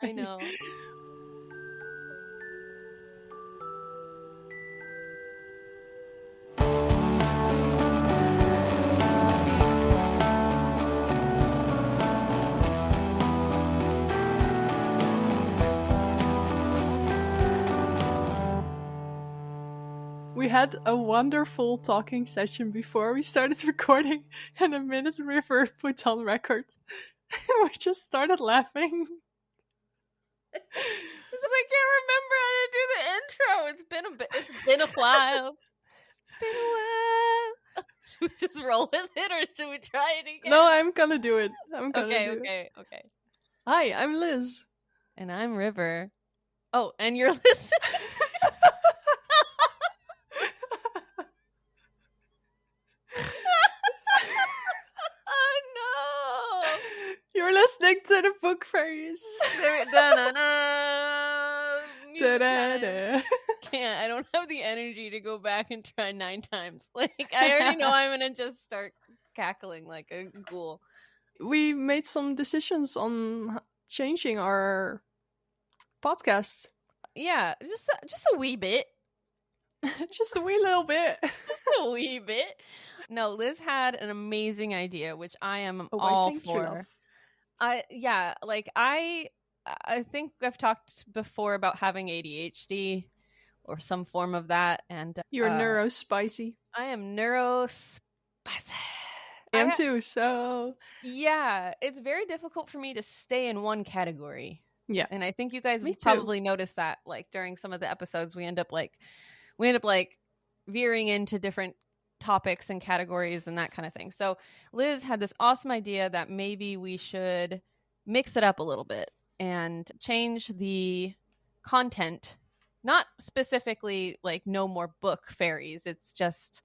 I know. We had a wonderful talking session before we started recording, and a minute River put on record. We just started laughing. Because I can't remember how to do the intro. It's been a while. It's been a while. Should we just roll with it, or should we try it again? No, I'm gonna do it. Okay. Hi, I'm Liz. And I'm River. Oh, and you're listening. Oh no! You're listening to the Book Fairies. Can't. I don't have the energy to go back and try 9 times. Like, I already know I'm gonna just start cackling like a ghoul. We made some decisions on changing our podcast. Yeah, just a wee bit. Just a wee little bit. Just a wee bit. No, Liz had an amazing idea, which I am all for. I think I've talked before about having ADHD or some form of that, and you're neurospicy. I am neurospicy. I am too. So yeah, it's very difficult for me to stay in one category. Yeah, and I think you guys probably noticed that, like during some of the episodes, we end up veering into different topics and categories and that kind of thing. So Liz had this awesome idea that maybe we should mix it up a little bit and change the content. Not specifically like no more book fairies. It's just,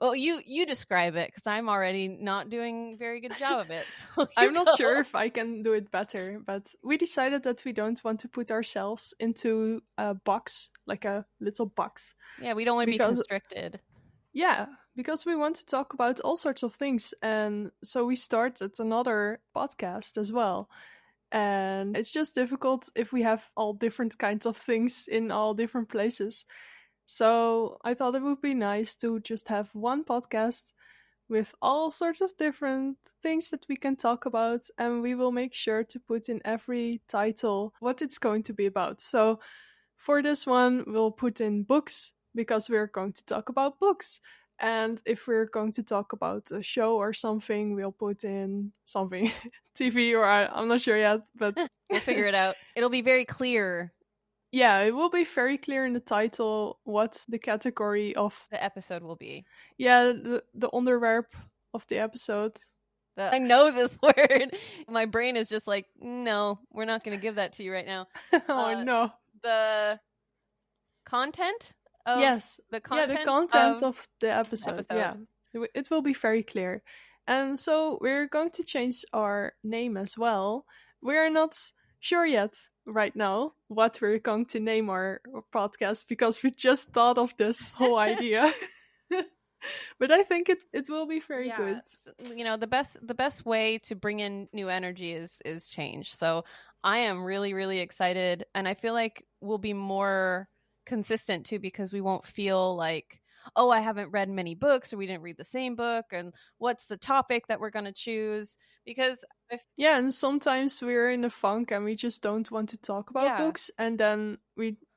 well, you describe it, because I'm already not doing a very good job of it. So I'm not sure if I can do it better, but we decided that we don't want to put ourselves into a box, like a little box. Yeah, we don't want to be constricted. Yeah, because we want to talk about all sorts of things. And so we started another podcast as well. And it's just difficult if we have all different kinds of things in all different places. So I thought it would be nice to just have one podcast with all sorts of different things that we can talk about. And we will make sure to put in every title what it's going to be about. So for this one, we'll put in books, because we're going to talk about books. And if we're going to talk about a show or something, we'll put in something TV, or I'm not sure yet, but we'll figure it out. It'll be very clear. Yeah, it will be very clear in the title what the category of the episode will be. Yeah, the onderwerp of the episode. I know this word. My brain is just like, no, we're not going to give that to you right now. No. The content? The content of the episode. Yeah, it will be very clear. And so we're going to change our name as well. We're not sure yet right now what we're going to name our podcast, because we just thought of this whole idea. But I think it will be very good. You know, the best way to bring in new energy is change. So I am really, really excited, and I feel like we'll be more consistent too, because we won't feel like, oh, I haven't read many books, or we didn't read the same book, and what's the topic that we're going to choose? Because and sometimes we're in a funk and we just don't want to talk about books, and then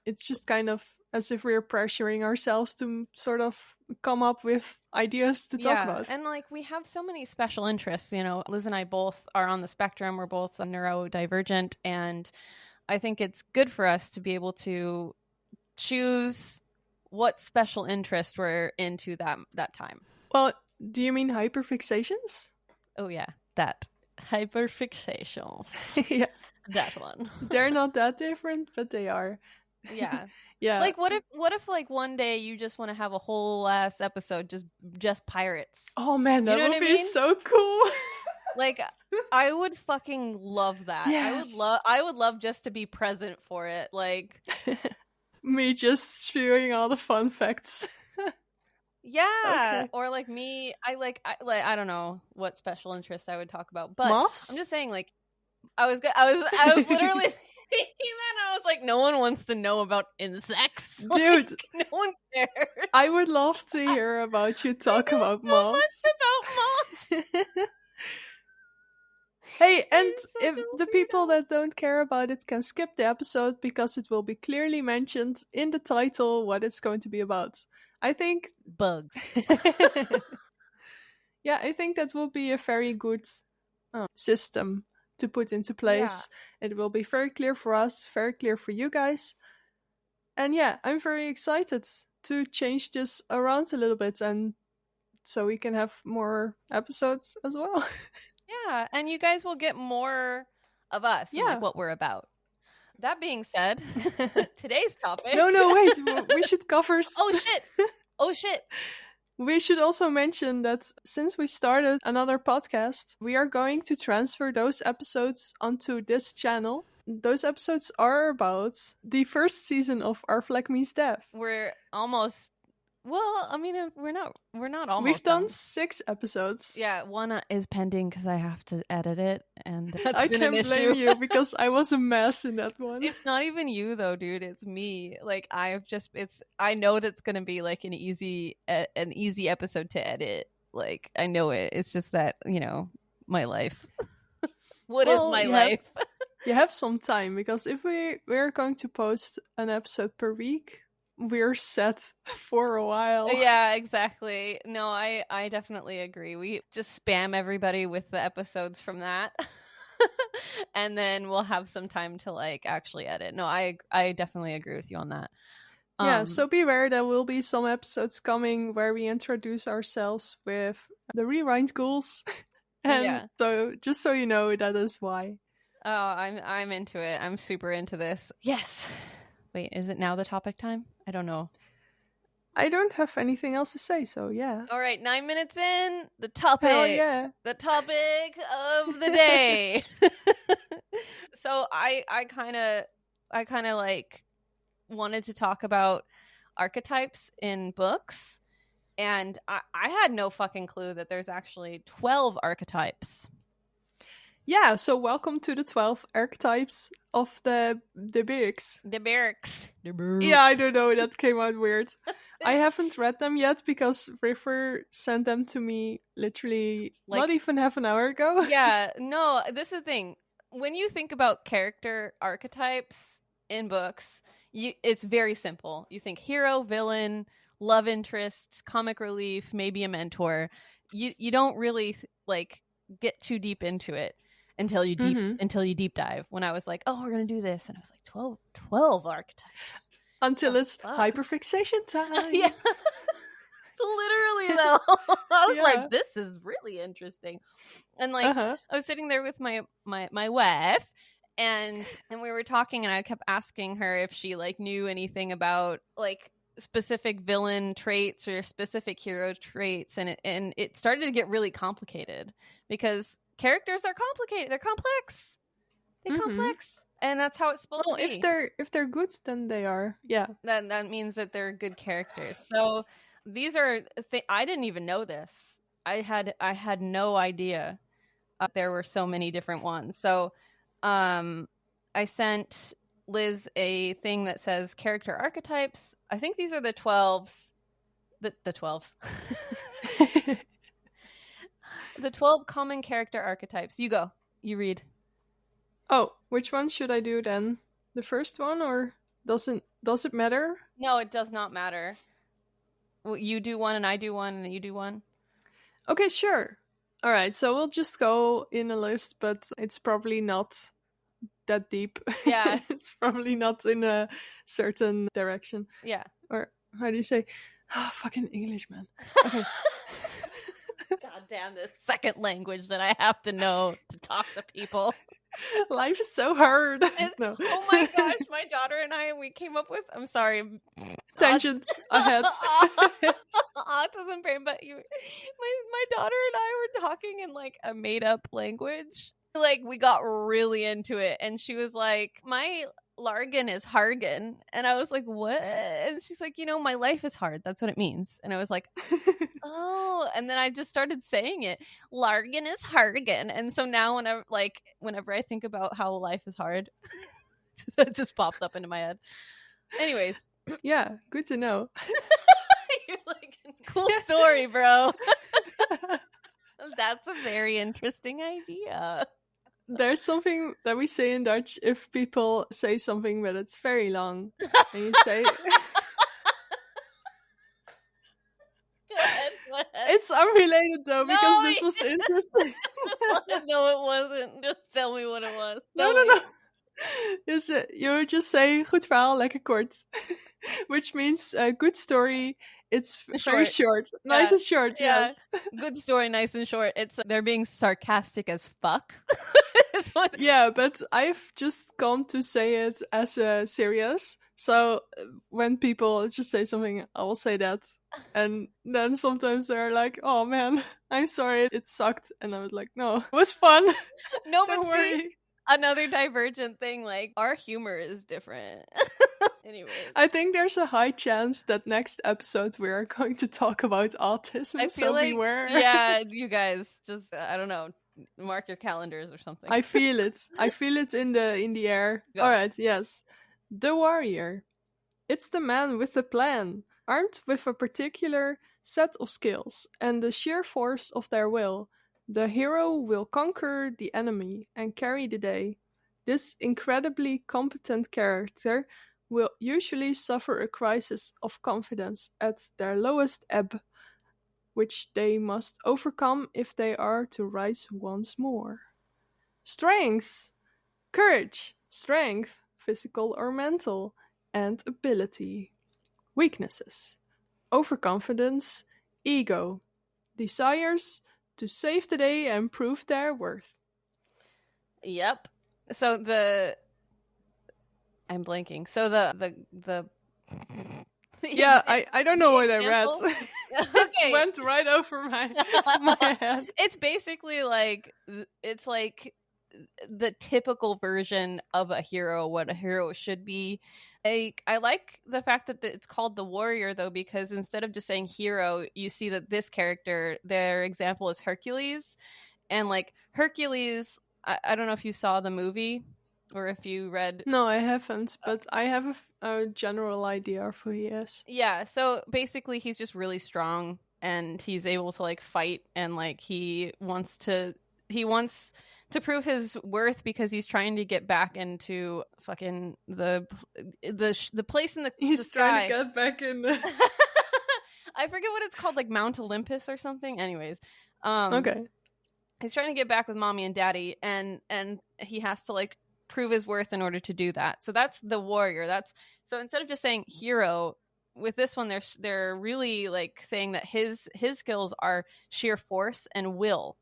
it's just kind of as if we're pressuring ourselves to sort of come up with ideas to talk about. And like, we have so many special interests, you know. Liz and I both are on the spectrum. We're both neurodivergent, and I think it's good for us to be able to choose what special interest we're into that time. Well, do you mean hyperfixations? Oh yeah, that hyperfixations. Yeah, that one. They're not that different, but they are. Yeah. Yeah. Like, what if like one day you just want to have a whole ass episode just pirates? Oh man, that would be so cool. Like, I would fucking love that. Yes. I would love just to be present for it. Like me just spewing all the fun facts. Yeah, okay. Or like me, I don't know what special interest I would talk about, but Moths? I'm just saying, like, I was literally no one wants to know about insects. Dude, like, no one cares. I would love to hear about you talk about so moths. much about moths. Hey, and if the people that don't care about it can skip the episode because it will be clearly mentioned in the title what it's going to be about. I think bugs. Yeah, I think that will be a very good system to put into place. Yeah. It will be very clear for us, very clear for you guys. And yeah, I'm very excited to change this around a little bit, and so we can have more episodes as well. Yeah, and you guys will get more of us and like what we're about. That being said, today's topic. No, wait. We should cover. Oh shit. We should also mention that since we started another podcast, we are going to transfer those episodes onto this channel. Those episodes are about the first season of Our Flag Means Death. We're almost. Well, I mean, we're not almost. We've done 6 episodes. Yeah, one is pending because I have to edit it, and that's I been can't an blame issue. you because I was a mess in that one. It's not even you though, dude. It's me. Like I know that's gonna be like an easy episode to edit. Like I know it. It's just that my life. What is my life? You have some time because if we're going to post an episode per week, we're set for a while. Yeah, exactly. No, I definitely agree. We just spam everybody with the episodes from that. And then we'll have some time to like actually edit. No, I definitely agree with you on that. Yeah, so beware, there will be some episodes coming where we introduce ourselves with the rewind ghouls. And so just so you know, that is why. Oh, I'm into it. I'm super into this. Yes. Wait, is it now the topic time? I don't know. I don't have anything else to say, so yeah. All right, 9 minutes in, the topic. Hell yeah. The topic of the day. So I kind of like wanted to talk about archetypes in books, and I had no fucking clue that there's actually 12 archetypes. Yeah, so welcome to the 12 archetypes of the books. The barracks. Yeah, I don't know, that came out weird. I haven't read them yet because River sent them to me literally not even half an hour ago. Yeah, no, this is the thing. When you think about character archetypes in books, it's very simple. You think hero, villain, love interest, comic relief, maybe a mentor. You don't really get too deep into it until you deep dive. When I was like, oh, we're gonna do this, and I was like 12 archetypes until it's hyperfixation time. Yeah. Literally though. I was like, this is really interesting. And like I was sitting there with my wife, and we were talking, and I kept asking her if she like knew anything about like specific villain traits or specific hero traits, and it started to get really complicated because characters are complicated. They're complex. They're complex. And that's how it's supposed to be. If they're good, then they are. Yeah. That means that they're good characters. So these are I didn't even know this. I had no idea there were so many different ones. So I sent Liz a thing that says character archetypes. I think these are the 12s. The 12s. The 12 common character archetypes. You go. You read. Oh, which one should I do then? The first one, or does it matter? No, it does not matter. Well, you do one and I do one and then you do one. Okay, sure. All right, so we'll just go in a list, but it's probably not that deep. Yeah. It's probably not in a certain direction. Yeah. Or how do you say? Oh, fucking English, man. Okay. God damn, this second language that I have to know to talk to people. Life is so hard. No. Oh my gosh, my daughter and we came up with, I'm sorry. Tangent ahead. Autism brain, but my daughter and I were talking in like a made up language. Like we got really into it, and she was like, my Largan is Hargan. And I was like, what? And she's like, my life is hard. That's what it means. And I was like, oh. And then I just started saying it. Largan is Hargan. And so now whenever I think about how life is hard, that just pops up into my head. Anyways. Yeah, good to know. You're like, cool story, bro. That's a very interesting idea. There's something that we say in Dutch if people say something but it's very long. And you say... It's unrelated though, because this was interesting. No, it wasn't. Just tell me what it was. No. Dus you just say goed verhaal, lekker kort. Which means good story, it's very short. Yeah. Nice and short, yes. Good story, nice and short. It's they're being sarcastic as fuck. Yeah, but I've just come to say it as serious. So when people just say something, I will say that. And then sometimes they're like, oh man, I'm sorry, it sucked. And I was like, no, it was fun. No, Don't but worry. See, another divergent thing, like our humor is different. Anyway, I think there's a high chance that next episode we are going to talk about autism. I feel so like, beware. Yeah, you guys just I don't know, mark your calendars or something. I feel it. I feel it in the air. Go. All right, yes. The warrior. It's the man with a plan, armed with a particular set of skills and the sheer force of their will. The hero will conquer the enemy and carry the day. This incredibly competent character will usually suffer a crisis of confidence at their lowest ebb, which they must overcome if they are to rise once more. Strengths. Courage, strength, physical or mental, and ability. Weaknesses. Overconfidence, ego. Desires to save the day and prove their worth. Yep. So I'm blanking. So the yeah, I don't know what I read. Okay. It went right over my head. It's basically like it's like the typical version of a hero, what a hero should be. I like the fact that it's called the warrior though, because instead of just saying hero, you see that this character, their example is Hercules, and like Hercules, I don't know if you saw the movie or if you read. No, I haven't, but I have a general idea of who he is. Yeah, so basically he's just really strong and he's able to like fight, and like he wants to prove his worth because he's trying to get back into fucking the place in the he's the trying to get back in the... I forget what it's called, like Mount Olympus or something. Anyways, okay, he's trying to get back with mommy and daddy, and he has to like prove his worth in order to do that. So that's the warrior. So instead of just saying hero, with this one they're really like saying that his skills are sheer force and will.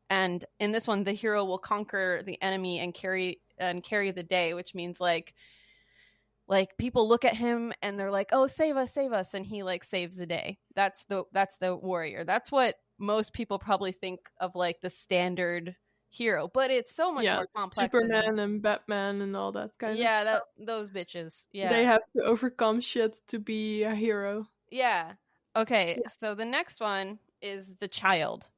And in this one, the hero will conquer the enemy and carry the day, which means like people look at him and they're like, "Oh, save us," and he like saves the day. That's the warrior. That's what most people probably think of like the standard hero, but it's so much more complex. Superman and Batman and all that kind of stuff. Yeah, those bitches. Yeah, they have to overcome shit to be a hero. Yeah. Okay, so the next one is the child.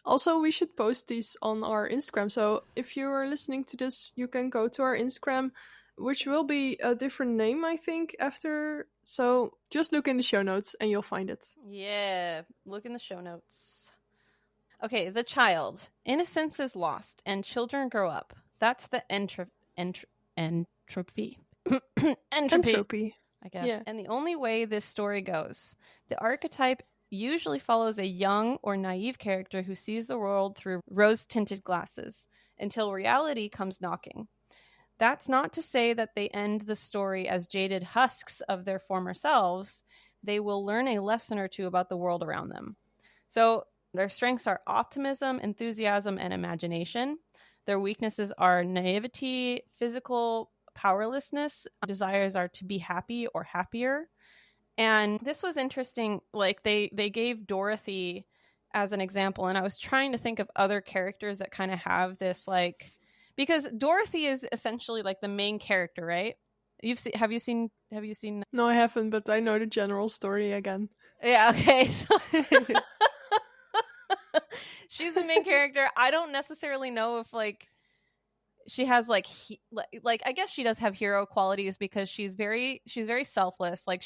Also, we should post these on our Instagram. So if you are listening to this, you can go to our Instagram, which will be a different name, I think, after. So just look in the show notes and you'll find it. Yeah, look in the show notes. Okay, the child. Innocence is lost and children grow up. That's the entropy. Entropy, I guess. Yeah. And the only way this story goes, the archetype usually follows a young or naive character who sees the world through rose-tinted glasses until reality comes knocking. That's not to say that they end the story as jaded husks of their former selves. They will learn a lesson or two about the world around them. So their strengths are optimism, enthusiasm, and imagination. Their weaknesses are naivety, physical powerlessness. Desires are to be happy or happier. And this was interesting. Like they gave Dorothy as an example, and I was trying to think of other characters that kind of have this, like, because Dorothy is essentially like the main character, right? Have you seen? No, I haven't, but I know the general story again. Yeah. Okay. So she's the main character. I don't necessarily know if like she has like I guess she does have hero qualities because she's very selfless. Like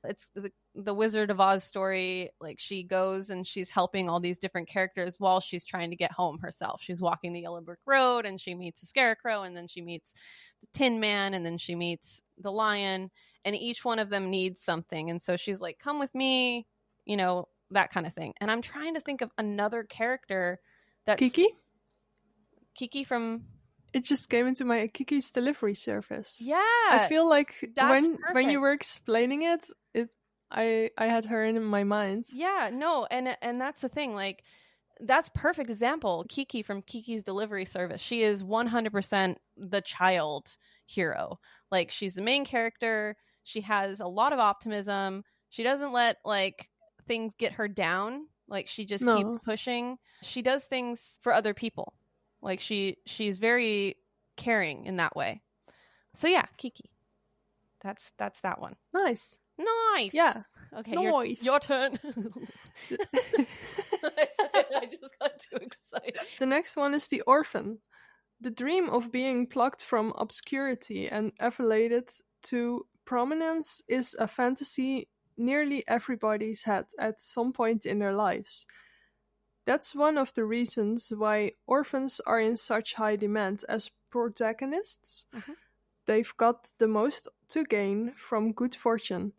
it's the Wizard of Oz story. Like she goes and she's helping all these different characters while she's trying to get home herself. She's walking the Yellow Brick Road and she meets the Scarecrow, and then she meets the Tin Man, and then she meets the Lion, and each one of them needs something. And so she's like, come with me, you know, that kind of thing. And I'm trying to think of another character that's Kiki from... It just came into my Kiki's Delivery Service. Yeah. I feel like when perfect. you were explaining it, I had her in my mind. Yeah, no, and that's the thing. Like, that's perfect example. Kiki from Kiki's Delivery Service. She is 100% the child hero. Like, she's the main character. She has a lot of optimism. She doesn't let like things get her down. Like, she just keeps pushing. She does things for other people. Like she's very caring in that way. So yeah, Kiki. That's that one. Nice. Yeah. Okay, nice. Your turn. I just got too excited. The next one is the orphan. The dream of being plucked from obscurity and elevated to prominence is a fantasy nearly everybody's had at some point in their lives. That's one of the reasons why orphans are in such high demand as protagonists. Mm-hmm. They've got the most to gain from good fortune.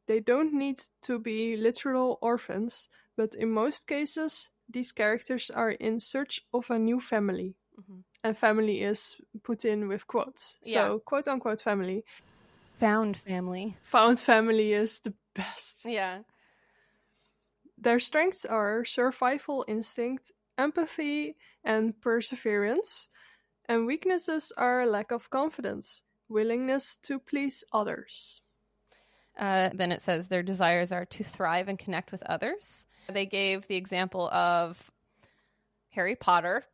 They don't need to be literal orphans, but in most cases, these characters are in search of a new family. Mm-hmm. And family is put in with quotes. Yeah. So, quote unquote family. Found family. Found family is the best. Yeah. Their strengths are survival instinct, empathy, and perseverance, and weaknesses are lack of confidence, willingness to please others. Then it says their desires are to thrive and connect with others. They gave the example of Harry Potter,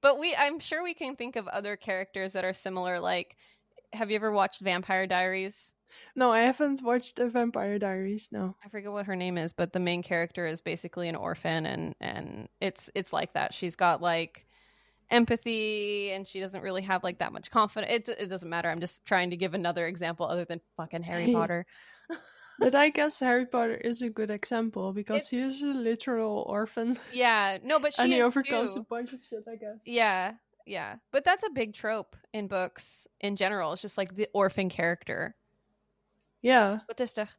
but I'm sure we can think of other characters that are similar. Like, have you ever watched Vampire Diaries? No, I haven't watched the Vampire Diaries, no. I forget what her name is, but the main character is basically an orphan, and it's like that. She's got like empathy, and she doesn't really have like that much confidence. It doesn't matter. I'm just trying to give another example other than fucking Harry Potter. But I guess Harry Potter is a good example because he is a literal orphan. Yeah, no, but and he overcomes a bunch of shit, I guess. Yeah, yeah. But that's a big trope in books in general. It's just like the orphan character. Yeah. What is that?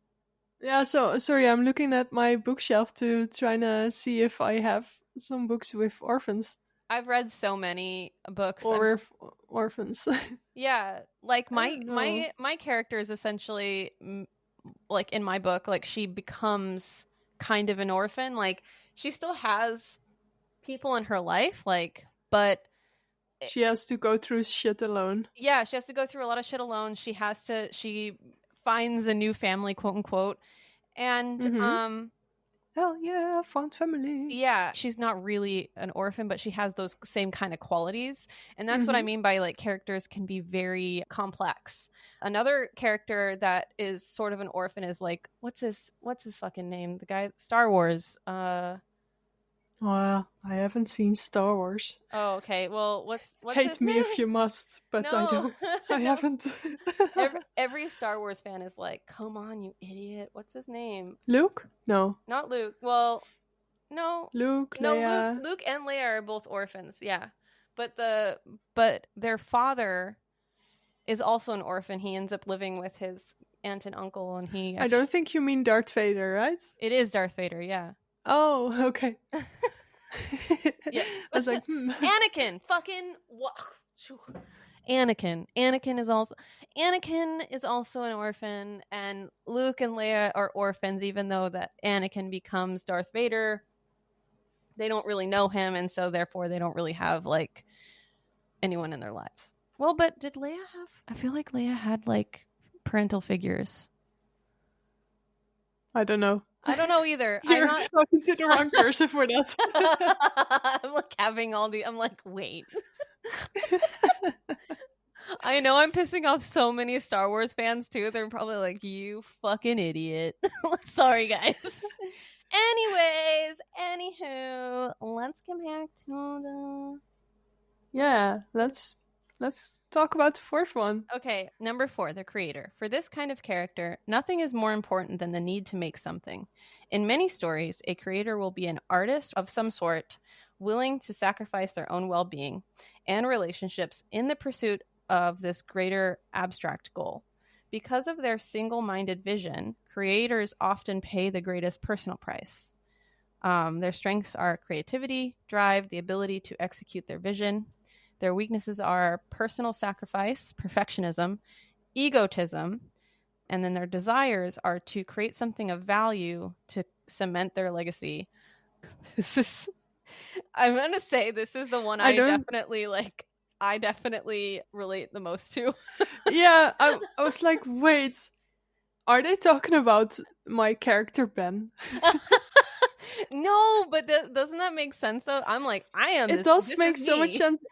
Yeah, so sorry, I'm looking at my bookshelf to try to see if I have some books with orphans. I've read so many books or orphans. Yeah, like my character is essentially like in my book, like she becomes kind of an orphan. Like she still has people in her life, like, but she has to go through shit alone. Yeah, she has to go through a lot of shit alone. She finds a new family, quote unquote, and hell yeah, found family. Yeah, she's not really an orphan, but she has those same kind of qualities. And that's what I mean by like characters can be very complex. Another character that is sort of an orphan is like, what's his fucking name? The guy, Star Wars. Well, I haven't seen Star Wars. Oh, okay. Well, what's hate me if you must, but no. I don't. I haven't. every Star Wars fan is like, "Come on, you idiot! What's his name?" Luke? No, not Luke. Well, no, Luke. No, Leia. Luke and Leia are both orphans. Yeah, but their father is also an orphan. He ends up living with his aunt and uncle, and he. I don't think you mean Darth Vader, right? It is Darth Vader. Yeah. Oh, okay. Yeah. I was like, Anakin, fucking Anakin is also an orphan, and Luke and Leia are orphans, even though that Anakin becomes Darth Vader. They don't really know him, and so therefore they don't really have like anyone in their lives. Well, but did Leia have? I feel like Leia had like parental figures. I don't know. I don't know either. You're not talking to the wrong person for that. I'm like having all the. I'm like, wait. I know I'm pissing off so many Star Wars fans too. They're probably like, "You fucking idiot." Sorry, guys. Anyways, anywho, let's get back to Yeah, let's talk about the fourth one. Okay, number 4, the creator. For this kind of character, nothing is more important than the need to make something. In many stories, a creator will be an artist of some sort, willing to sacrifice their own well-being and relationships in the pursuit of this greater abstract goal. Because of their single-minded vision, creators often pay the greatest personal price. Their strengths are creativity, drive, the ability to execute their vision. Their weaknesses are personal sacrifice, perfectionism, egotism, and then their desires are to create something of value to cement their legacy. This is, I'm going to say this is the one I definitely relate the most to. Yeah, I was like, wait, are they talking about my character Ben? No, but doesn't that make sense though? I'm like, I am. It does make so much sense.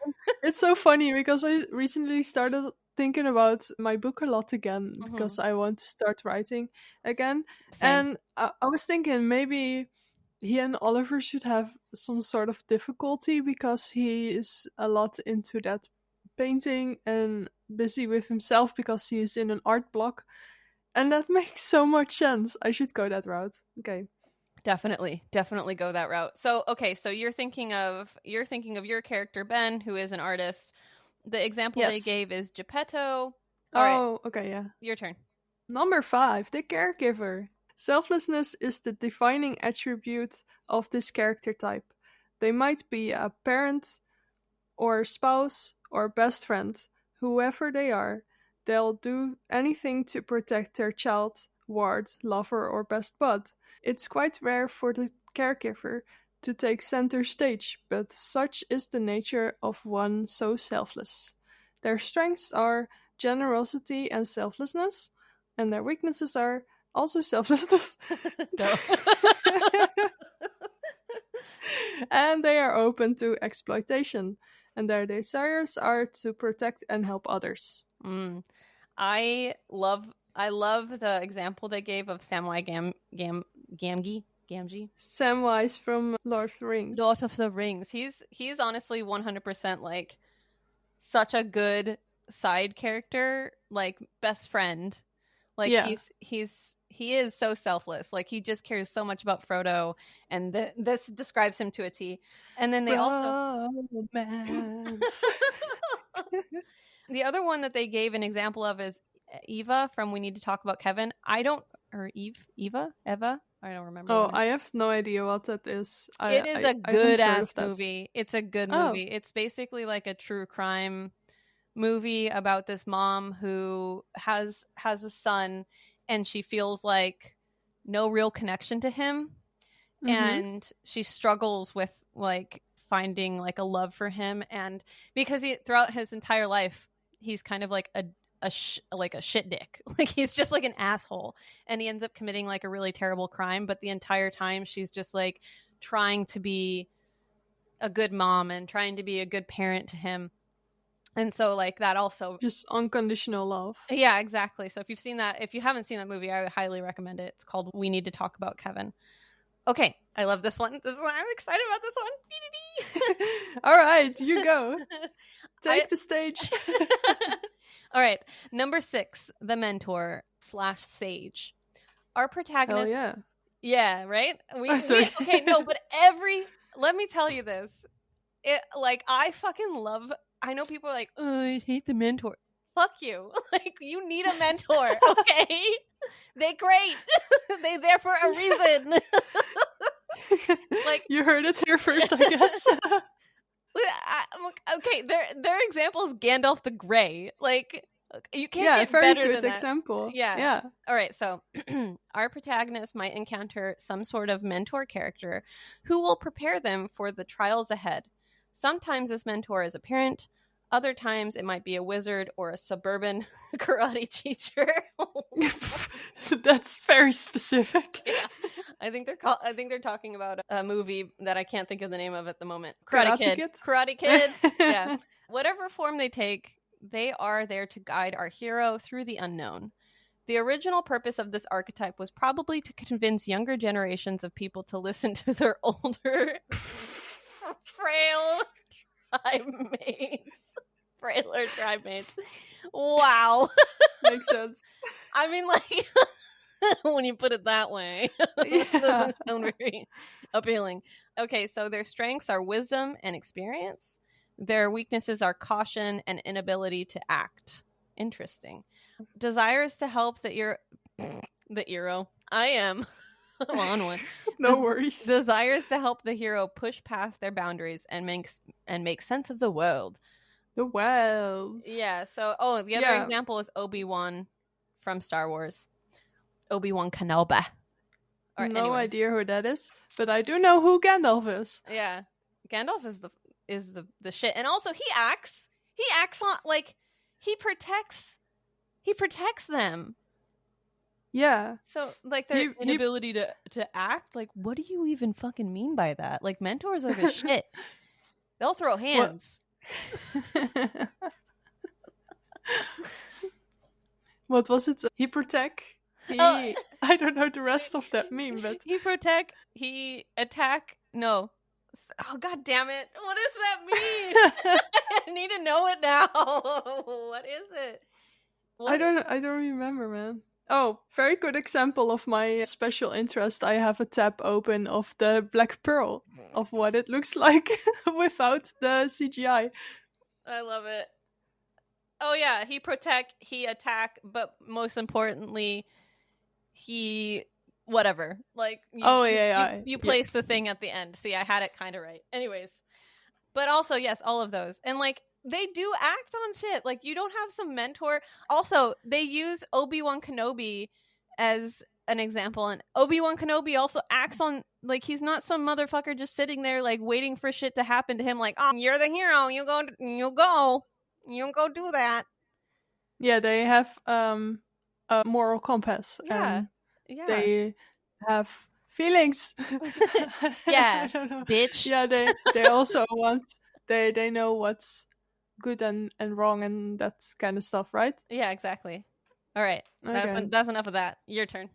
It's so funny because I recently started thinking about my book a lot again because I want to start writing again. Same. And I was thinking maybe he and Oliver should have some sort of difficulty because he is a lot into that painting and busy with himself because he is in an art block. And that makes so much sense. I should go that route. Okay. Definitely go that route. So, okay, so you're thinking of your character Ben, who is an artist. The example they gave is Geppetto. All right. Okay, yeah. Your turn. Number 5, the caregiver. Selflessness is the defining attribute of this character type. They might be a parent or spouse or best friend, whoever they are. They'll do anything to protect their child, ward, lover, or best bud. It's quite rare for the caregiver to take center stage, but such is the nature of one so selfless. Their strengths are generosity and selflessness, and their weaknesses are also selflessness. And they are open to exploitation, and their desires are to protect and help others. I love the example they gave of Samwise Gamgee. Samwise from Lord of the Rings. Lord of the Rings. He's honestly 100% like such a good side character, like best friend. Like he is so selfless. Like he just cares so much about Frodo, and this describes him to a T. And then they also the other one that they gave an example of is Eva from We Need to Talk About Kevin. Eva? I don't remember. Oh, I have no idea what that is. It is a good-ass movie. It's a good movie. It's basically like a true crime movie about this mom who has a son, and she feels like no real connection to him. And she struggles with like finding like a love for him, and because throughout his entire life he's kind of like a shit dick. Like he's just like an asshole, and he ends up committing like a really terrible crime, but the entire time she's just like trying to be a good mom and trying to be a good parent to him. And so like that also just unconditional love. Yeah, exactly. So if you haven't seen that movie, I would highly recommend it. It's called We Need to Talk About Kevin. Okay, I love this one. I'm excited about this one. All right, you go. Take the stage. All right, number 6, the mentor / sage. Our protagonist. Hell yeah. Yeah, right? Okay, no, but let me tell you this. I fucking love, I know people are like, oh, I hate the mentor. Fuck you. Like, you need a mentor, okay? They're great. They're there for a reason. Like, you heard it here first, I guess. Okay, their example is Gandalf the Grey. Like, you can't get better than that. Example. Yeah. All right, so our protagonist might encounter some sort of mentor character who will prepare them for the trials ahead. Sometimes this mentor is a parent. Other times it might be a wizard or a suburban karate teacher. That's very specific. Yeah. I think they're talking about a movie that I can't think of the name of at the moment. Karate Kid. Yeah. Whatever form they take, they are there to guide our hero through the unknown. The original purpose of this archetype was probably to convince younger generations of people to listen to their older, frail, tribe mates. Frailer tribe mates. Wow. Makes sense. I mean, like, when you put it that way, Yeah. it doesn't sound very appealing. Okay, so their strengths are wisdom and experience. Their weaknesses are caution and inability to act. Interesting. Desires to help the hero. I am. I'm on one. No worries. Desires to help the hero push past their boundaries and make sense of the world. The world. Yeah. So, the other example is Obi-Wan from Star Wars. Obi-Wan Kenobi. No idea who that is, but I do know who Gandalf is. Yeah, Gandalf is the shit, and also he acts on like he protects them. Yeah. So like their inability to act, like what do you even fucking mean by that? Like mentors are the shit. They'll throw hands. What was it? He protect. I don't know the rest of that meme, but he protect, he attack. No. Oh god damn it. What does that mean? I need to know it now. What is it? I don't remember, man. Oh, very good example of my special interest. I have a tab open of the Black Pearl, of what it looks like without the CGI. I love it. Oh yeah, he protect, he attack, but most importantly, he whatever. Like you place the thing at the end. See, I had it kind of right. Anyways, but also yes, all of those, and like they do act on shit. Like you don't have some mentor. Also, they use Obi-Wan Kenobi as an example, and Obi-Wan Kenobi also acts on, like, he's not some motherfucker just sitting there like waiting for shit to happen to him. Like, oh, you're the hero. You go do that. Yeah, they have a moral compass. Yeah. They have feelings. Yeah, I don't know. bitch. Yeah, they also want, they know what's good and wrong and that kind of stuff, right? Yeah, exactly. All right, Okay. that's enough of that. Your turn.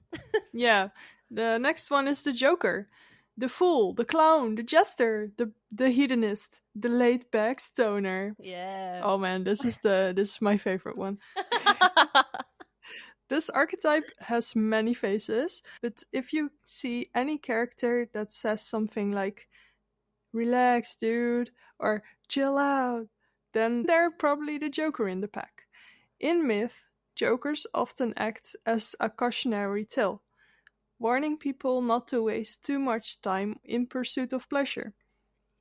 Yeah, the next one is the Joker, the fool, the clown, the jester, the hedonist, the laid back stoner. Yeah. Oh man, this is my favorite one. This archetype has many faces, but if you see any character that says something like "relax, dude," or "chill out," then they're probably the Joker in the pack. In myth, Jokers often act as a cautionary tale, warning people not to waste too much time in pursuit of pleasure.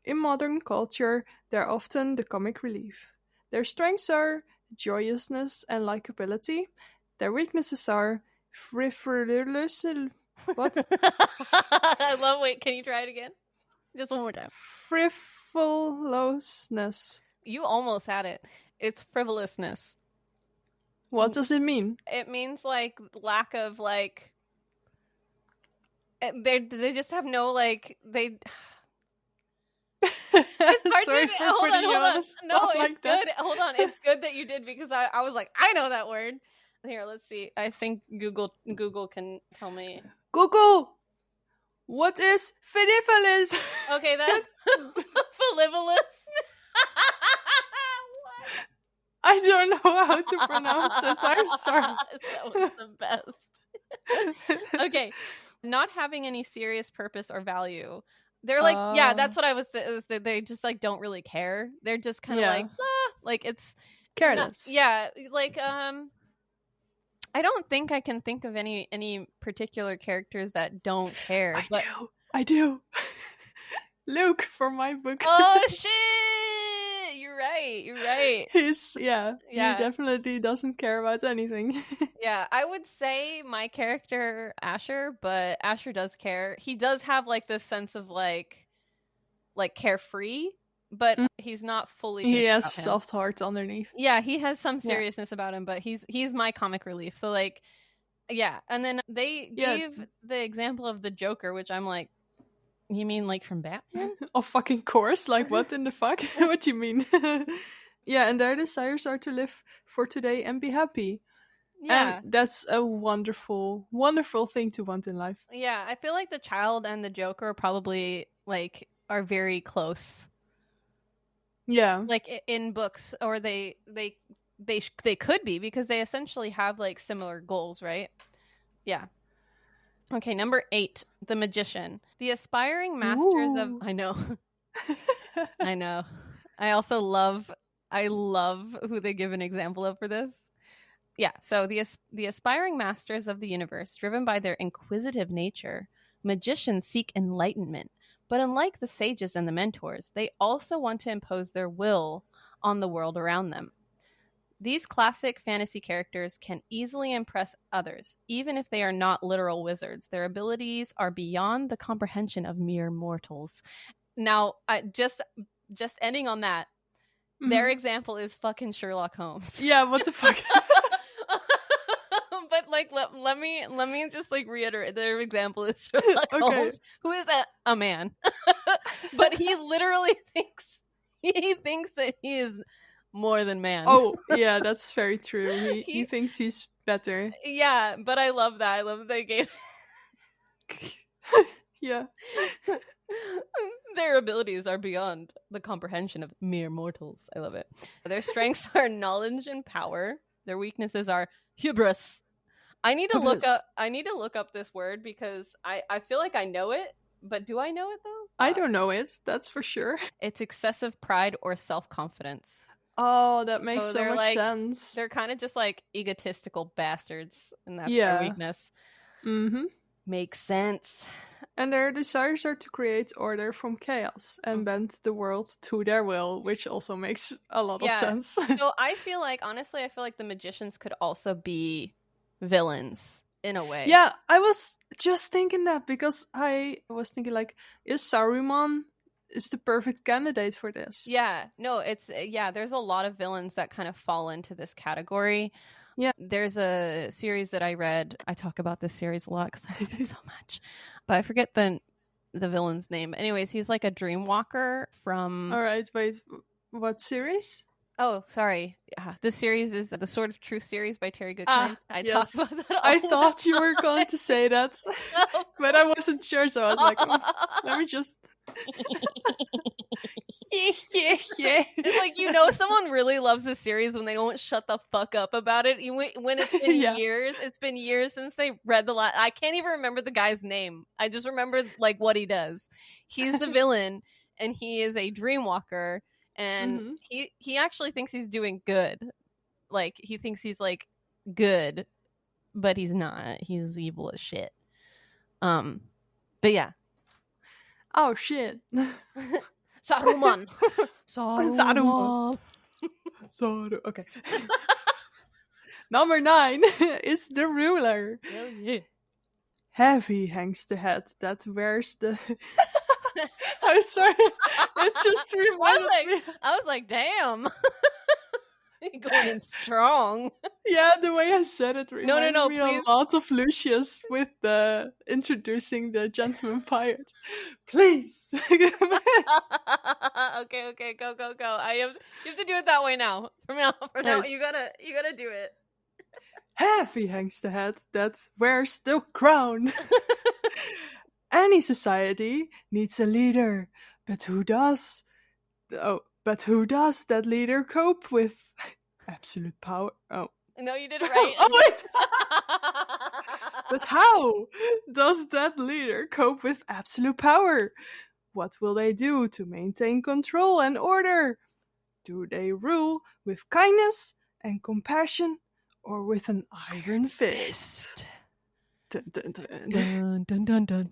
In modern culture, they're often the comic relief. Their strengths are joyousness and likability. Their weaknesses are frivolous. What? I love. Wait, can you try it again? Just one more time. Frivolousness. You almost had it. It's frivolousness. What does it mean? It means like lack of like. They just have no like they. Sorry for putting you on a spot. No, it's like good. That. Hold on, it's good that you did, because I was like, I know that word. Here, let's see. I think Google can tell me. Google, what is frivolous? Okay, that's frivolous. I don't know how to pronounce it. I'm sorry. That was the best. Okay, not having any serious purpose or value. They're like, yeah, that's what I was. They just like don't really care. They're just kind of like it's careless. Like I don't think I can think of any particular characters that don't care. I do. Luke from my book. Oh shit! You're right. He definitely doesn't care about anything. Yeah, I would say my character Asher, but Asher does care. He does have like this sense of like carefree, but he's not fully. He has soft heart underneath. Yeah, he has some seriousness about him, but he's my comic relief. So like, yeah. And then they gave the example of the Joker, which I'm like, you mean like from Batman? Of fucking course. Like what in the fuck? What do you mean? Yeah, and their desires are to live for today and be happy. Yeah. And that's a wonderful, wonderful thing to want in life. Yeah, I feel like the child and the Joker probably like are very close. Yeah. like in books, or they could be, because they essentially have like similar goals, right? Yeah. Okay, number 8, the magician. The aspiring masters of Ooh. I know. I know. I love who they give an example of for this. Yeah, so the aspiring masters of the universe, driven by their inquisitive nature, magicians seek enlightenment. But unlike the sages and the mentors, they also want to impose their will on the world around them. These classic fantasy characters can easily impress others, even if they are not literal wizards. Their abilities are beyond the comprehension of mere mortals. Now, just ending on that, their example is fucking Sherlock Holmes. Yeah, what the fuck? But like, let me just like reiterate, their example is Sherlock Holmes, who is a man, but he literally thinks that he is more than man. Oh, yeah, that's very true. He thinks he's better. Yeah, but I love that. I love that they gave. Yeah. Their abilities are beyond the comprehension of mere mortals. I love it. Their strengths are knowledge and power. Their weaknesses are hubris. I need to look up this word, because I feel like I know it, but do I know it though? I don't know it, that's for sure. It's excessive pride or self-confidence. Oh, that makes so much sense. They're kind of just like egotistical bastards, and that's their weakness. Mm-hmm. Makes sense. And their desires are to create order from chaos and bend the world to their will, which also makes a lot of sense. So I feel like the magicians could also be villains in a way. Yeah, I was just thinking that, because I was thinking like, is Saruman is the perfect candidate for this? Yeah, no, there's a lot of villains that kind of fall into this category. Yeah, there's a series that I read. I talk about this series a lot because I love it so much, but I forget the villain's name. Anyways, he's like a dream walker from. All right, wait, what series? Oh, sorry. Yeah, this series is the Sword of Truth series by Terry Goodkind. Yes. Talk about that. I thought you were going to say that, but I wasn't sure, so I was like, let me just. yeah. It's like, someone really loves this series when they don't shut the fuck up about it. When it's been years, it's been years since they read the last. I can't even remember the guy's name. I just remember like what he does. He's the villain, and he is a dream walker, and he actually thinks he's doing good. Like, he thinks he's like good, but he's not. He's evil as shit. But yeah. Oh shit. Saruman. Saruman. Okay. Number 9 is the ruler. Hell yeah. Heavy hangs the head that wears the. I'm sorry. It just reminded me. I was like, damn. You're going in strong. Yeah, the way I said it reminded me please. a lot of Lucius with the introducing the gentleman pirate. Please. Okay, go. You have to do it that way now. From now, right. you gotta do it. Heavy hangs the head that wears the crown. Any society needs a leader, but who does? But who does that leader cope with absolute power? Oh. No, you did it right. Oh, wait! But how does that leader cope with absolute power? What will they do to maintain control and order? Do they rule with kindness and compassion, or with an iron fist? Dun, dun, dun. Dun, dun, dun, dun.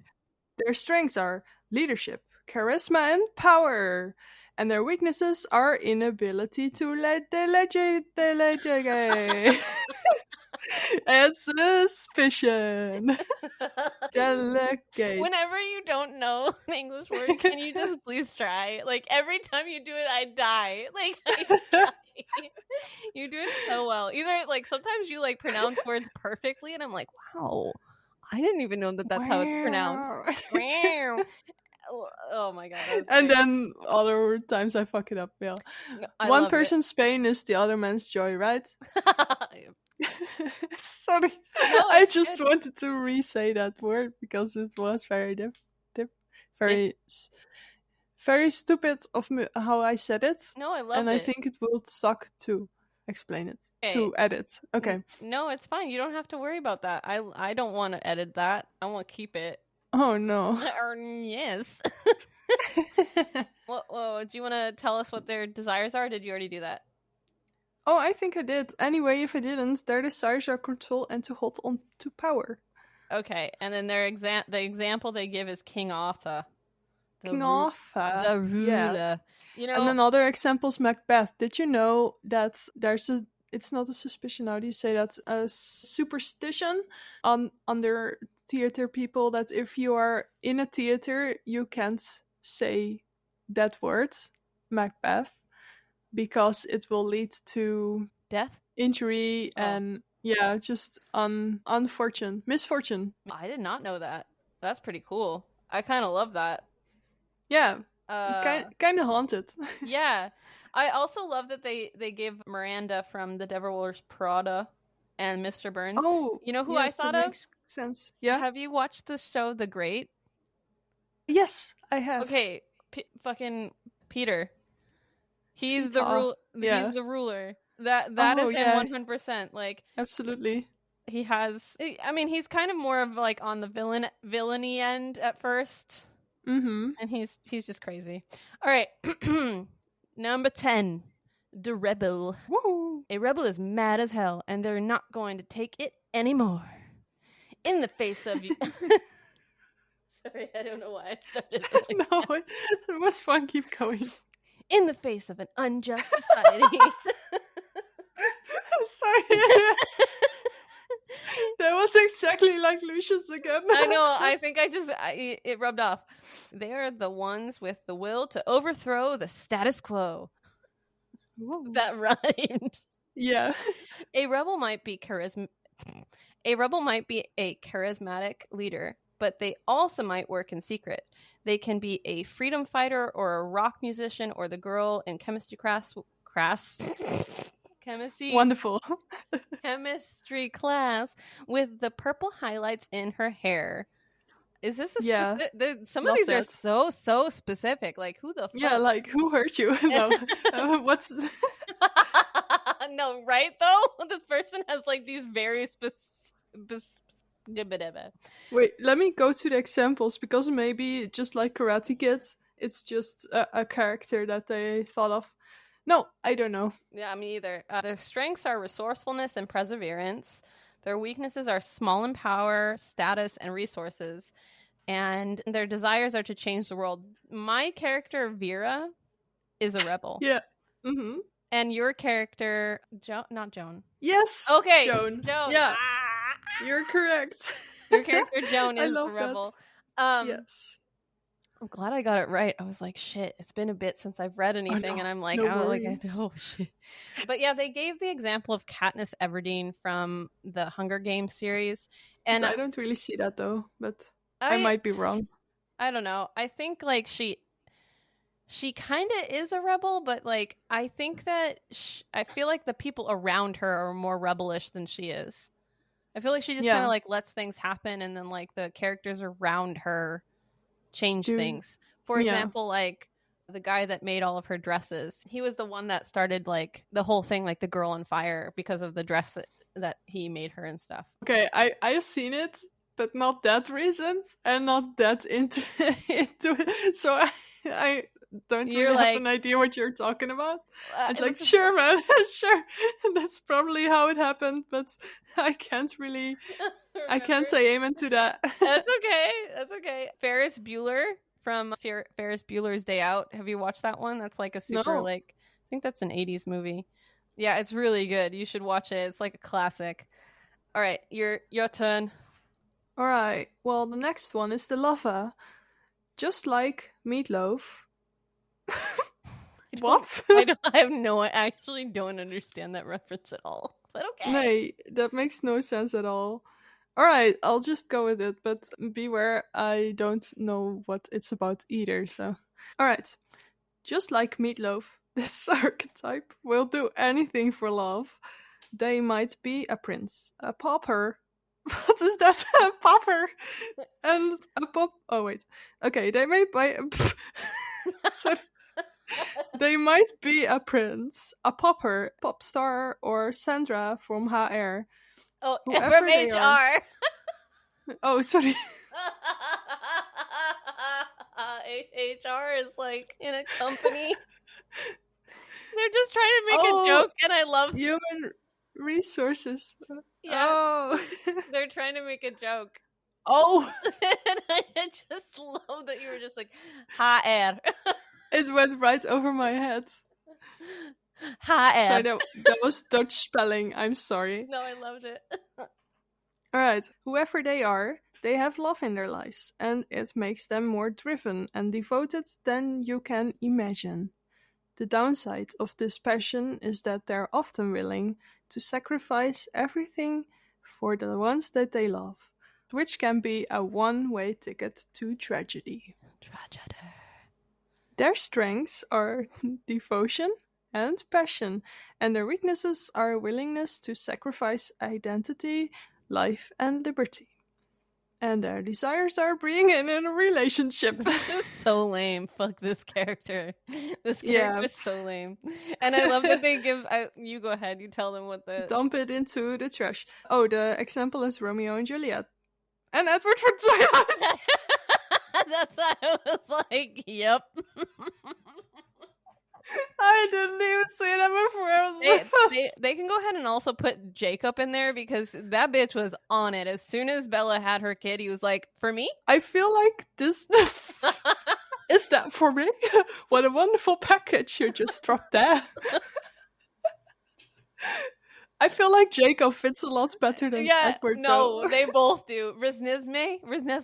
Their strengths are leadership, charisma, and power. And their weaknesses are inability to delegate and suspicion. Delegate. Whenever you don't know an English word, can you just please try? Like, every time you do it, I die. Like, I die. You do it so well. Either, like, sometimes you, like, pronounce words perfectly, and I'm like, wow, I didn't even know that's how it's pronounced. Oh my god. And then other times I fuck it up. Yeah. One person's pain is the other man's joy, right? Sorry. No, I just wanted to re-say that word because it was very very stupid of me how I said it. No, I loved and I it. think it will suck to explain it, Okay. to edit. Okay. No, it's fine. You don't have to worry about that. I don't want to edit that. I want to keep it. Oh no. Yes. Well, do you want to tell us what their desires are? Or did you already do that? Oh, I think I did. Anyway, if I didn't, their desires are control and to hold on to power. Okay, and then the example they give is King Arthur. King Arthur. The ruler. Yeah. You know, And another example is Macbeth. Did you know that it's not a suspicion, how do you say that? A superstition under theater people that if you are in a theater, you can't say that word, Macbeth, because it will lead to death, injury, and just misfortune. I did not know that. That's pretty cool. I kind of love that. Yeah, kind of haunted. Yeah, I also love that they give Miranda from The Devil Wears Prada and Mr. Burns. Oh, you know who yes, I thought that of? makes sense. Yeah. Have you watched the show The Great? Yes, I have. Okay, fucking Peter. He's the rule. Yeah. He's the ruler. That is him 100%. Like, absolutely. He has. I mean, he's kind of more of like on the villainy end at first. Mm-hmm. And he's just crazy. All right. Number 10, the rebel. Woo! A rebel is mad as hell, and they're not going to take it anymore. In the face of you. Sorry, I don't know why I started. No, it was fun. Keep going. In the face of an unjust society. Sorry. That was exactly like Lucius again. I know. I think it rubbed off. They are the ones with the will to overthrow the status quo. Whoa. That rhymed. Yeah. A rebel might be a charismatic leader, but they also might work in secret. They can be a freedom fighter or a rock musician or the girl in chemistry Wonderful. Chemistry class with the purple highlights in her hair. Is this some of these are so specific. Like, who the fuck? Yeah, like, who hurt you? No. What's no, right though? This person has like these very Wait, let me go to the examples, because maybe just like Karate Kid, it's just a character that they thought of. No, I don't know. Yeah, me either. Their strengths are resourcefulness and perseverance. Their weaknesses are small in power, status, and resources. And their desires are to change the world. My character, Vera, is a rebel. Yeah. Mm-hmm. And your character, not Joan. Yes. Okay. Joan. Yeah. Ah! You're correct. Your character, Joan, is the rebel. Yes. I'm glad I got it right. I was like, shit, it's been a bit since I've read anything, and I'm like, oh shit. But yeah, they gave the example of Katniss Everdeen from the Hunger Games series, and I don't really see that though, but I might be wrong. I don't know. I think like she kind of is a rebel, but like I think that I feel like the people around her are more rebellish than she is. I feel like she just kind of like lets things happen, and then like the characters around her change things. For example, like the guy that made all of her dresses, he was the one that started like the whole thing, like the girl on fire, because of the dress that he made her and stuff. Okay, I've seen it, but not that recent and not that into it. So I don't really have an idea what you're talking about. It's like, sure, man, sure. That's probably how it happened, but I can't really... I can't say amen to that. That's okay. Ferris Bueller from Ferris Bueller's Day Out. Have you watched that one? That's like a super, I think that's an 80s movie. Yeah, it's really good. You should watch it. It's like a classic. All right, your turn. All right. Well, the next one is the lover. Just like Meatloaf. What? I actually don't understand that reference at all. But okay. No, that makes no sense at all. Alright, I'll just go with it, but beware, I don't know what it's about either, so... Alright, just like Meatloaf, this archetype will do anything for love. They might be a prince, a pauper... What is that? A pauper? And a pop... Oh, wait. Okay, they may buy... So they might be a prince, a popper, pop star, or Sandra from HR. Oh, Whoever from they are. HR. Oh, sorry. HR is like in a company. They're just trying to make a joke, and I love human resources. Yeah. Oh. They're trying to make a joke. Oh. And I just love that you were just like, HR. It went right over my head. HR. So that was Dutch spelling. I'm sorry. No, I loved it. Alright. Whoever they are, they have love in their lives, and it makes them more driven and devoted than you can imagine. The downside of this passion is that they're often willing to sacrifice everything for the ones that they love, which can be a one-way ticket to tragedy. Their strengths are devotion and passion, and their weaknesses are willingness to sacrifice identity, life, and liberty. And their desires are being in a relationship. This is so lame. Fuck this character. This character's so lame. And I love that they give... you go ahead. You tell them what the... Dump it into the trash. Oh, the example is Romeo and Juliet. And Edward for Twilight. That's why I was like, yep. I didn't even say that before. They can go ahead and also put Jacob in there, because that bitch was on it. As soon as Bella had her kid, he was like, for me? I feel like this... Is that for me? What a wonderful package you just dropped there. I feel like Jacob fits a lot better than Edward. No, though. they both do. Riznisme? Ravioli.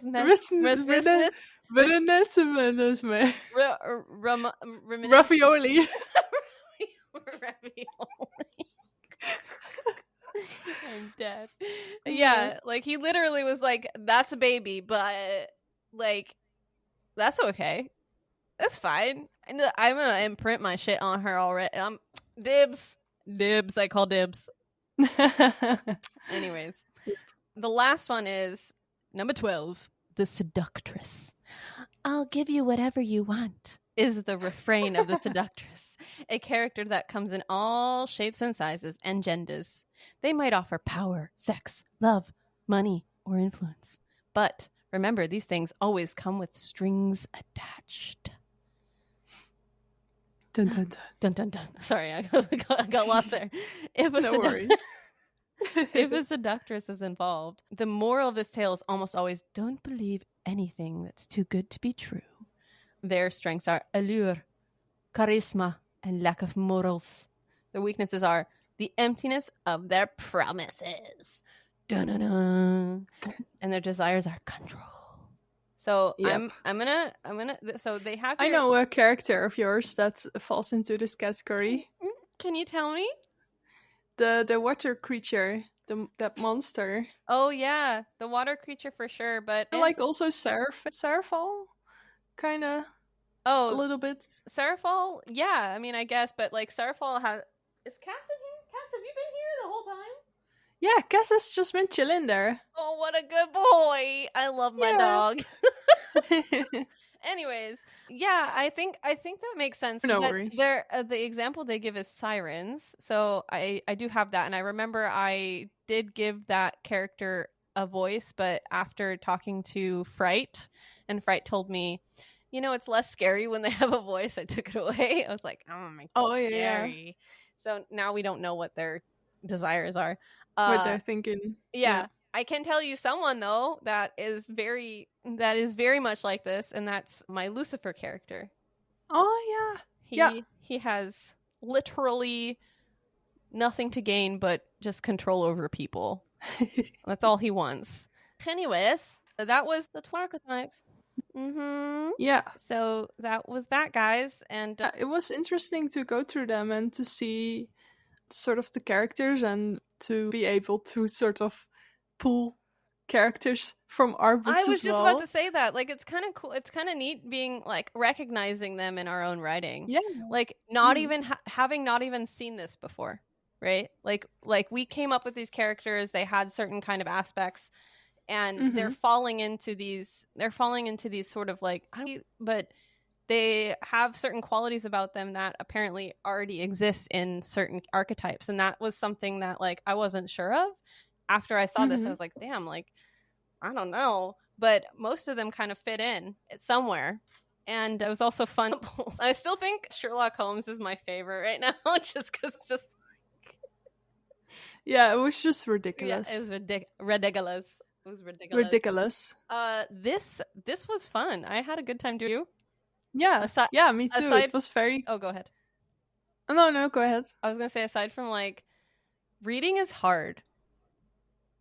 I'm dead. Yeah, like he literally was like, that's a baby, but like, that's okay. That's fine. I'm gonna imprint my shit on her already. Dibs. I call dibs. Anyways, the last one is number 12, the seductress. I'll give you whatever you want, is the refrain of the seductress, a character that comes in all shapes and sizes and genders. They might offer power, sex, love, money, or influence. But remember, these things always come with strings attached. Dun, dun, dun. Dun, dun, dun. Sorry, I got lost there. No worries. If a seductress is involved, the moral of this tale is almost always, don't believe anything that's too good to be true. Their strengths are allure, charisma, and lack of morals. Their weaknesses are the emptiness of their promises. Dun-dun-dun. And their desires are control. So yep. I'm gonna. So they have. I know a character of yours that falls into this category. Can you tell me? The water creature, that monster. Oh yeah, the water creature for sure. But like also Seraphal, kind of. Oh, a little bit. Seraphal, yeah. I mean, I guess, but like Seraphal has. Is Cass in here? Cass, have you been here the whole time? Yeah, Cass has just been chilling there. Oh, what a good boy! I love my dog. Anyways, yeah, I think that makes sense. No worries. The example they give is sirens, so I do have that, and I remember I did give that character a voice, but after talking to Fright, and Fright told me, it's less scary when they have a voice, I took it away. I was like, oh yeah. So now we don't know what their desires are. What they're thinking. Yeah. I can tell you someone though that is very much like this, and that's my Lucifer character. Oh yeah. He has literally nothing to gain but just control over people. That's all he wants. Anyways, that was the 12 archetypes. Yeah. So that was that, guys, and it was interesting to go through them and to see sort of the characters and to be able to sort of pull characters from our books as well. I was just about to say that. Like, it's kind of cool. It's kind of neat being like recognizing them in our own writing. Yeah. Like not even having not even seen this before, right? Like we came up with these characters. They had certain kind of aspects, and they're falling into these sort of like, but they have certain qualities about them that apparently already exist in certain archetypes. And that was something that like I wasn't sure of. After I saw this, I was like, damn, like, I don't know. But most of them kind of fit in somewhere. And it was also fun. I still think Sherlock Holmes is my favorite right now, just because yeah, it was just ridiculous. Yeah, it was ridiculous. It was ridiculous. This was fun. I had a good time doing. Yeah, me too. It was very. Oh, go ahead. Oh, no, go ahead. I was gonna say, aside from like, reading is hard.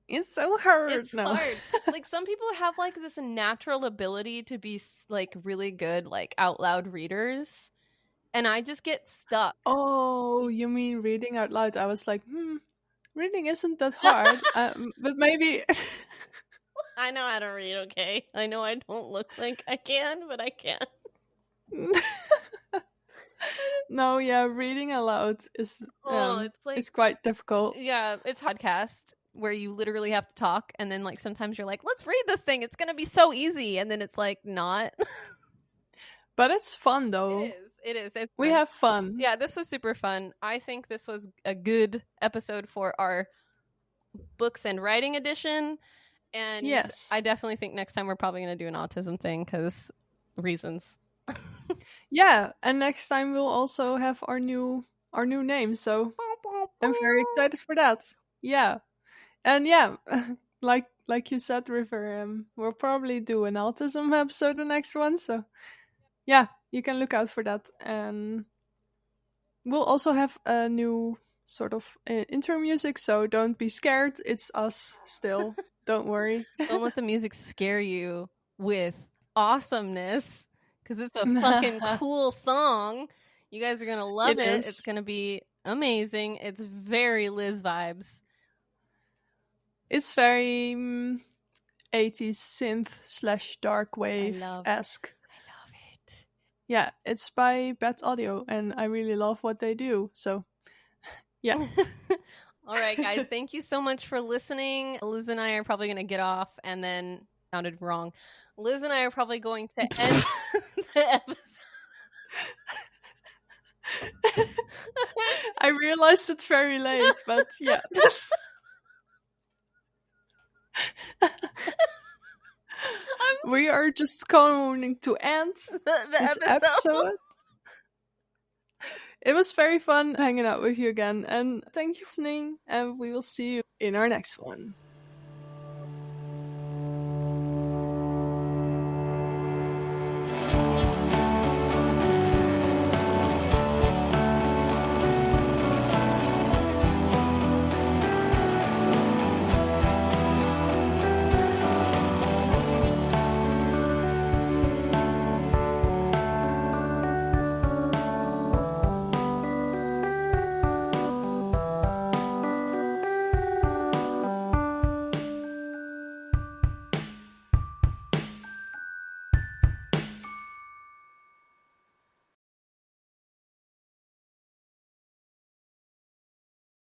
It's so hard. It's hard. Like, some people have like this natural ability to be like really good like out loud readers, and I just get stuck. Oh, you mean reading out loud? I was like, reading isn't that hard. But maybe. I know how to read. Okay, I know I don't look like I can, but I can. No, yeah, reading aloud is it's quite difficult. Yeah, it's a podcast where you literally have to talk, and then like sometimes you're like, let's read this thing, it's gonna be so easy, and then it's like not. But it's fun though. It is. We have fun. Yeah, this was super fun. I think this was a good episode for our books and writing edition. And yes, I definitely think next time we're probably going to do an autism thing because reasons. Yeah, and next time we'll also have our new name. So I'm very excited for that. Yeah, and yeah, like you said, River, we'll probably do an autism episode the next one. So yeah, you can look out for that, and we'll also have a new sort of intro music. So don't be scared. It's us still. Don't worry. Don't let the music scare you with awesomeness, because it's a fucking cool song. You guys are going to love it. It's going to be amazing. It's very Liz vibes. It's very 80s synth / dark wave-esque. I love it. Yeah, it's by Bat Audio, and I really love what they do. So, yeah. All right, guys, thank you so much for listening. Liz and I are probably going to get off, and then sounded wrong. Liz and I are probably going to end the episode. I realized it's very late, but yeah. We are just going to end this episode. It was very fun hanging out with you again, and thank you for listening, and we will see you in our next one.